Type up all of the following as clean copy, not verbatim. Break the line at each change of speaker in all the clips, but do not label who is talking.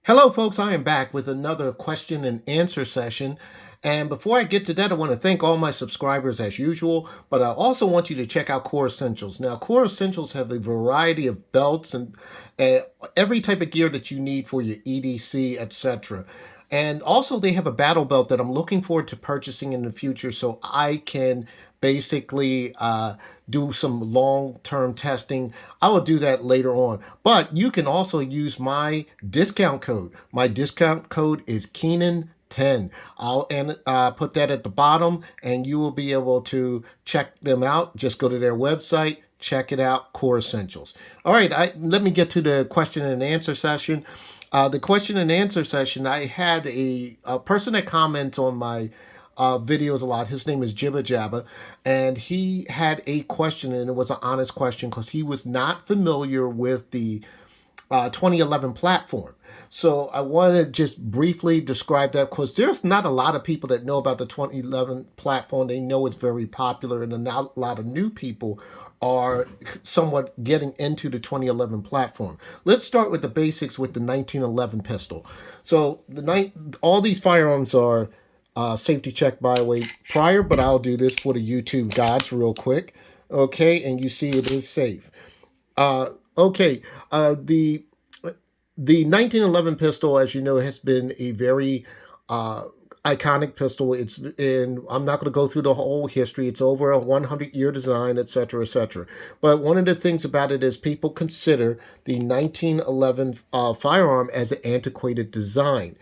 Hello, folks. I am back with another question and answer session. And before I get to that, I want to thank all my subscribers as usual, but I also want you to check out Core Essentials. Now, Core Essentials have a variety of belts and uh, every type of gear that you need for your EDC, etc. And also, they have a battle belt that I'm looking forward to purchasing in the future so I can basically do some long-term testing. I will do that later on. But you can also use my discount code. My discount code is Keenan10. I'll put that at the bottom, and you will be able to check them out. Just go to their website, check it out, Core Essentials. All right, let me get to the question and answer session. The question and answer session, I had a person that comments on my videos a lot. His name is Jibba Jabba, and he had a question, and it was an honest question because he was not familiar with the 2011 platform. So I want to just briefly describe that because there's not a lot of people that know about the 2011 platform. They know it's very popular, and a lot of new people are somewhat getting into the 2011 platform. Let's start with the basics with the 1911 pistol. So all these firearms are safety check by the way prior, but I'll do this for the YouTube gods real quick. Okay, and you see it is safe. Uh, okay, the 1911 pistol, as you know, has been a very uh, iconic pistol. It's in. I'm not going to go through the whole history. It's over a 100-year design, etc., etc. But one of the things about it is people consider the 1911 firearm as an antiquated design.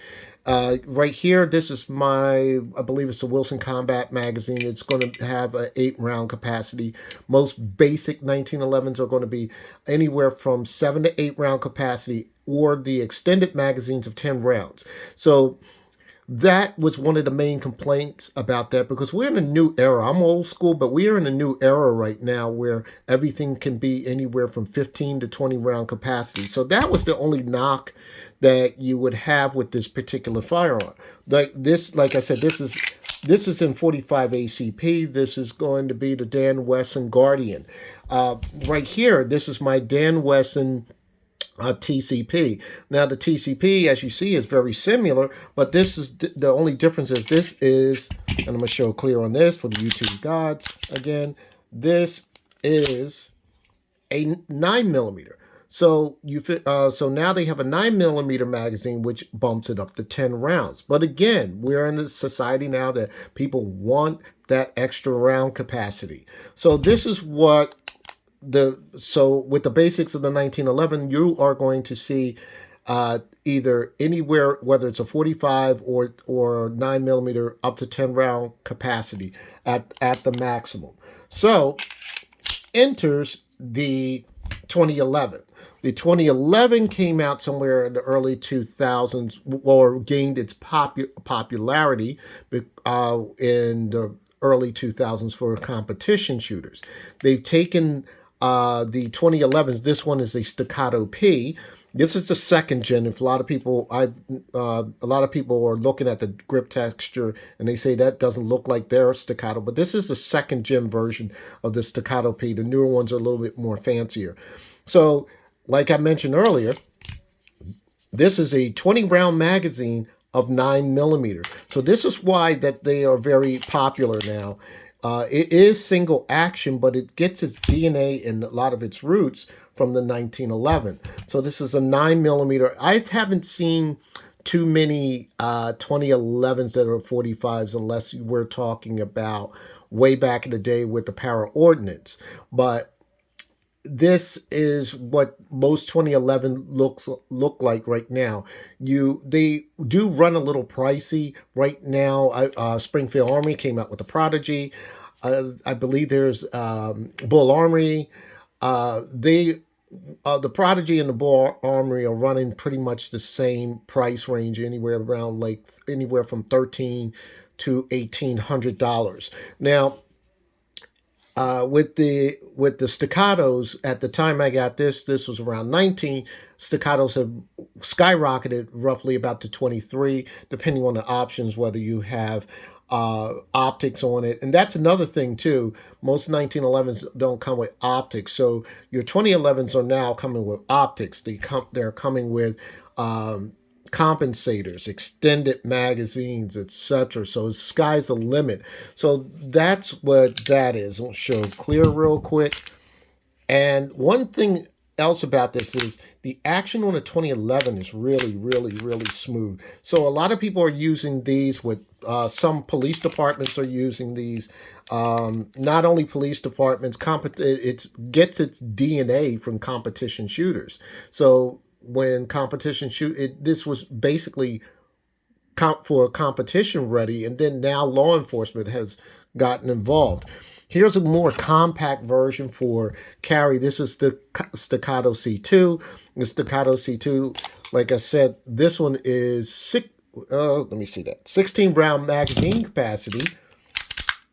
Right here, this is I believe it's a Wilson Combat magazine. It's going to have an 8-round capacity. Most basic 1911s are going to be anywhere from 7 to 8-round capacity, or the extended magazines of 10 rounds. So that was one of the main complaints about that because we're in a new era. I'm old school, but we are in a new era right now where everything can be anywhere from 15 to 20 round capacity. So that was the only knock that you would have with this particular firearm. Like I said, this is in 45 ACP. This is going to be the Dan Wesson Guardian. Right here, this is my Dan Wesson TCP. Now the TCP, as you see, is very similar, but this is the only difference is this is, and I'm going to show clear on this for the YouTube gods again. This is a 9mm. So so now they have a 9mm magazine, which bumps it up to 10 rounds. But again, we're in a society now that people want that extra round capacity. So this is what so with the basics of the 1911, you are going to see either anywhere, whether it's a 45 or 9mm, up to 10 round capacity at the maximum. So enters the 2011. The 2011 came out somewhere in the early 2000s, or gained its popularity in the early 2000s for competition shooters. They've taken the 2011s. This one is a Staccato P. This is the second gen. If a lot of people, are looking at the grip texture and they say that doesn't look like their Staccato, but this is the second gen version of the Staccato P. The newer ones are a little bit more fancier. So, like I mentioned earlier, this is a 20-round magazine of 9mm. So this is why that they are very popular now. It is single action, but it gets its DNA and a lot of its roots from the 1911. So this is a 9mm. I haven't seen too many 2011s that are 45s unless we're talking about way back in the day with the Para Ordnance. But this is what most 2011 look like right now. They do run a little pricey right now. Springfield Armory came out with the Prodigy. I believe there's Bull Armory. The Prodigy and the Bull Armory are running pretty much the same price range, anywhere from $1,300 to $1,800. Now, with the staccatos, at the time I got this was around 19. Staccatos have skyrocketed roughly about to 23, depending on the options, whether you have optics on it. And that's another thing too. Most 1911s don't come with optics. So your 2011s are now coming with optics. They're coming with compensators, extended magazines, etc. So sky's the limit. So that's what that is. I'll show clear real quick. And one thing else about this is the action on the 2011 is really, really, really smooth. So a lot of people are using these with some police departments are using these. Not only police departments, it gets its DNA from competition shooters. So when competition this was basically for competition ready, and then now law enforcement has gotten involved. Here's a more compact version for carry. This is the Staccato C2. The Staccato C2, like I said, this one is let me see that, 16 round magazine capacity,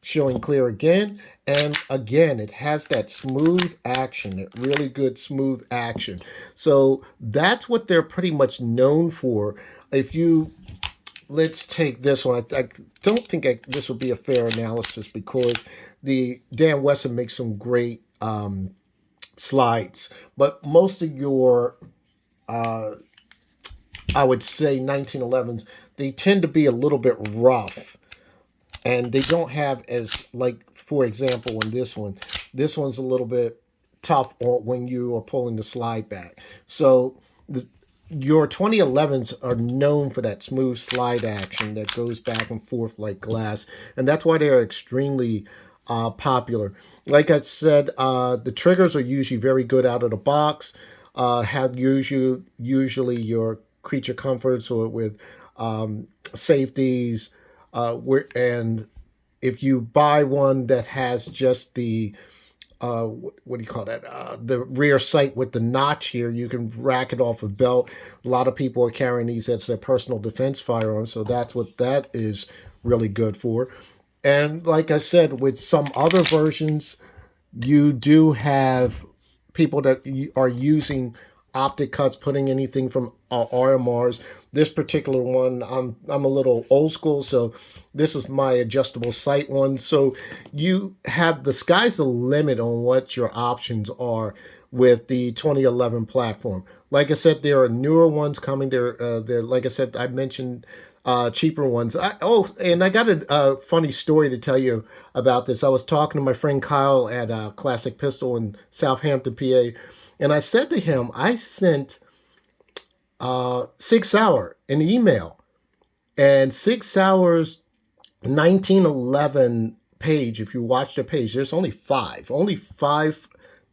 showing clear again. And again, it has that smooth action, that really good smooth action. So that's what they're pretty much known for. If you Let's take this one. I don't think this will be a fair analysis because the Dan Wesson makes some great slides, but most of your, I would say 1911s, they tend to be a little bit rough, and they don't have as, like, for example, in this one's a little bit tough when you are pulling the slide back. So your 2011s are known for that smooth slide action that goes back and forth like glass, and that's why they're extremely popular. Like I said, the triggers are usually very good out of the box. Have usually your creature comforts or with safeties, and if you buy one that has just the what do you call that? The rear sight with the notch here, you can rack it off a belt. A lot of people are carrying these as their personal defense firearm, so that's what that is really good for. And like I said, with some other versions, you do have people that are using optic cuts, putting anything from RMRs. This particular one, I'm a little old school, so this is my adjustable sight one. So you have, the sky's the limit on what your options are with the 2011 platform. Like I said, there are newer ones coming. There, like I said, I mentioned cheaper ones. And I got a funny story to tell you about this. I was talking to my friend Kyle at Classic Pistol in Southampton, PA, and I said to him, I sent 6 Hour an email, and 6 Hour's 1911 page, if you watch the page, there's only five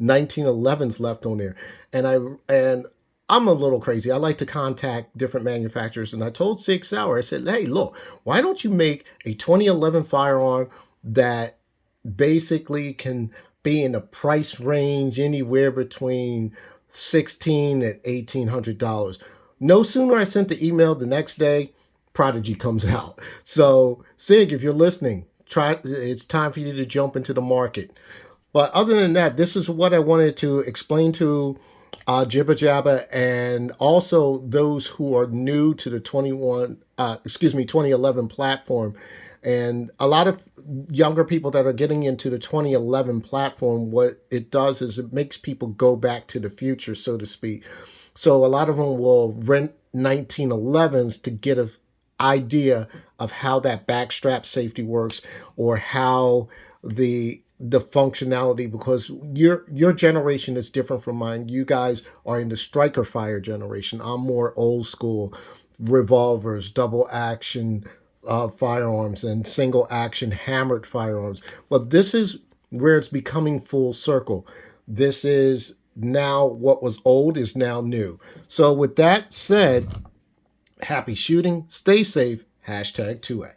1911s left on there. And I'm a little crazy. I like to contact different manufacturers, and I told 6 Hour, I said, hey, look, why don't you make a 2011 firearm that basically can be in a price range anywhere between $1,600 and $1,800. No sooner I sent the email, the next day, Prodigy comes out. So, Sig, if you're listening, it's time for you to jump into the market. But other than that, this is what I wanted to explain to Jibba Jabba, and also those who are new to the 2011 platform. And a lot of younger people that are getting into the 2011 platform, what it does is it makes people go back to the future, so to speak. So a lot of them will rent 1911s to get an idea of how that backstrap safety works, or how the functionality, because your generation is different from mine. You guys are in the striker fire generation. I'm more old school, revolvers, double action firearms, and single action hammered firearms. But this is where it's becoming full circle. This is now what was old is now new. So with that said, happy shooting, stay safe, #2A.